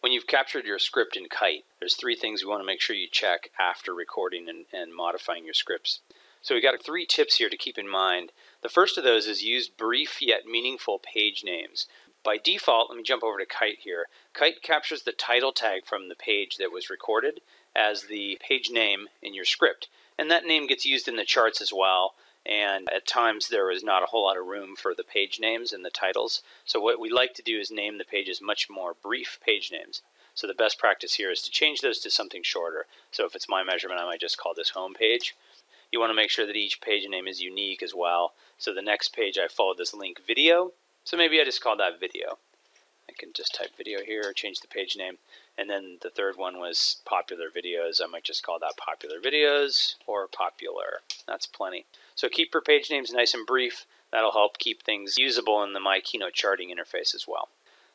When you've captured your script in Kite, there's 3 things you want to make sure you check after recording and modifying your scripts. So we got 3 tips here to keep in mind. The first of those is use brief yet meaningful page names. By default, let me jump over to Kite here. Kite captures the title tag from the page that was recorded as the page name in your script. And that name gets used in the charts as well. And at times there is not a whole lot of room for the page names and the titles. So what we like to do is name the pages much more brief page names. So the best practice here is to change those to something shorter. So if it's my measurement, I might just call this home page. You want to make sure that each page name is unique as well. So the next page I followed this link video. So maybe I just call that video. I can just type video here, change the page name. And then the third one was popular videos. I might just call that popular videos or popular. That's plenty. So keep your page names nice and brief. That'll help keep things usable in the My Keynote charting interface as well.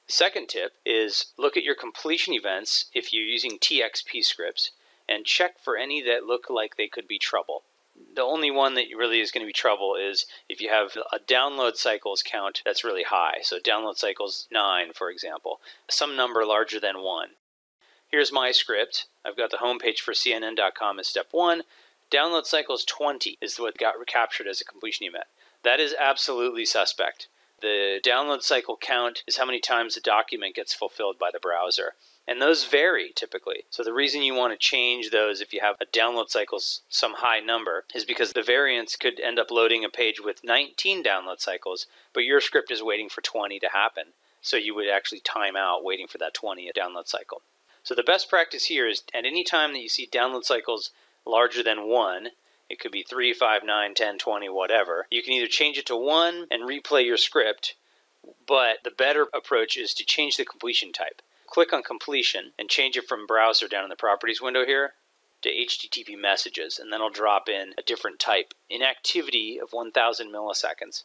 The second tip is look at your completion events if you're using TXP scripts and check for any that look like they could be trouble. The only one that really is going to be trouble is if you have a download cycles count that's really high. So download cycles 9, for example, some number larger than 1. Here's my script. I've got the home page for CNN.com as step 1. Download cycles 20 is what got recaptured as a completion event. That is absolutely suspect. The download cycle count is how many times the document gets fulfilled by the browser. And those vary typically. So the reason you want to change those if you have a download cycles some high number is because the variance could end up loading a page with 19 download cycles, but your script is waiting for 20 to happen. So you would actually time out waiting for that 20 download cycle. So the best practice here is at any time that you see download cycles larger than 1, it could be 3, 5, 9, 10, 20, whatever, you can either change it to 1 and replay your script, but the better approach is to change the completion type. Click on completion and change it from browser down in the properties window here to HTTP messages, and then it'll drop in a different type. Inactivity of 1000 milliseconds.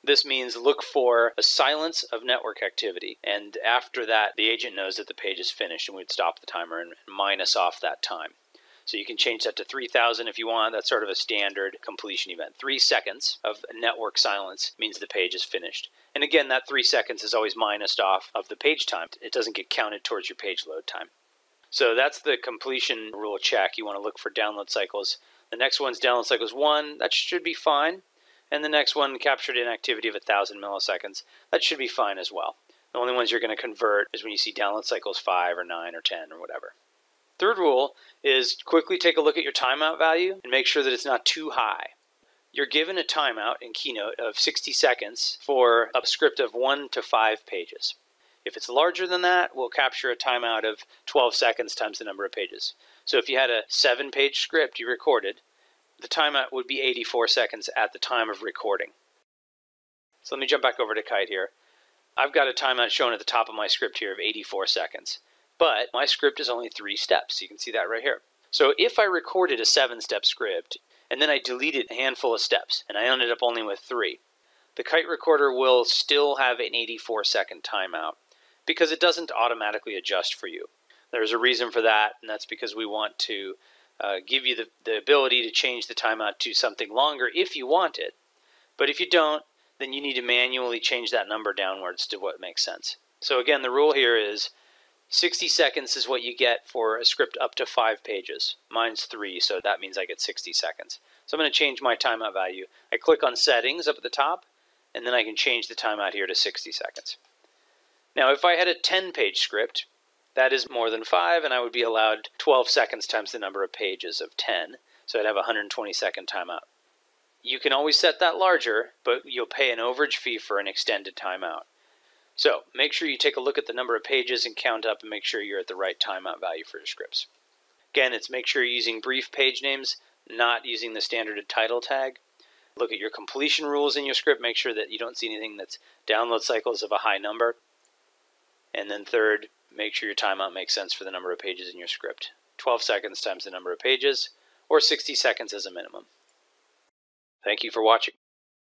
This means look for a silence of network activity, and after that the agent knows that the page is finished and we'd stop the timer and minus off that time. So you can change that to 3000 if you want. That's sort of a standard completion event. 3 seconds of network silence means the page is finished. And again, that 3 seconds is always minused off of the page time. It doesn't get counted towards your page load time. So that's the completion rule check. You want to look for download cycles. The next one's download cycles 1. That should be fine. And the next one, captured inactivity of 1000 milliseconds. That should be fine as well. The only ones you're going to convert is when you see download cycles 5 or 9 or 10 or whatever. Third rule is quickly take a look at your timeout value and make sure that it's not too high. You're given a timeout in Keynote of 60 seconds for a script of 1 to 5 pages. If it's larger than that, we'll capture a timeout of 12 seconds times the number of pages. So if you had a 7-page script you recorded, the timeout would be 84 seconds at the time of recording. So let me jump back over to Kite here. I've got a timeout shown at the top of my script here of 84 seconds. But my script is only 3 steps. You can see that right here. So if I recorded a 7-step script and then I deleted a handful of steps and I ended up only with 3, the Kite recorder will still have an 84-second timeout because it doesn't automatically adjust for you. There's a reason for that, and that's because we want to give you the ability to change the timeout to something longer if you want it. But if you don't, then you need to manually change that number downwards to what makes sense. So again, the rule here is 60 seconds is what you get for a script up to 5 pages. Mine's 3, so that means I get 60 seconds. So I'm going to change my timeout value. I click on settings up at the top, and then I can change the timeout here to 60 seconds. Now if I had a 10-page script, that is more than 5, and I would be allowed 12 seconds times the number of pages of 10. So I'd have a 120-second timeout. You can always set that larger, but you'll pay an overage fee for an extended timeout. So make sure you take a look at the number of pages and count up and make sure you're at the right timeout value for your scripts. Again, it's make sure you're using brief page names, not using the standard title tag. Look at your completion rules in your script. Make sure that you don't see anything that's download cycles of a high number. And then third, make sure your timeout makes sense for the number of pages in your script. 12 seconds times the number of pages, or 60 seconds as a minimum. Thank you for watching.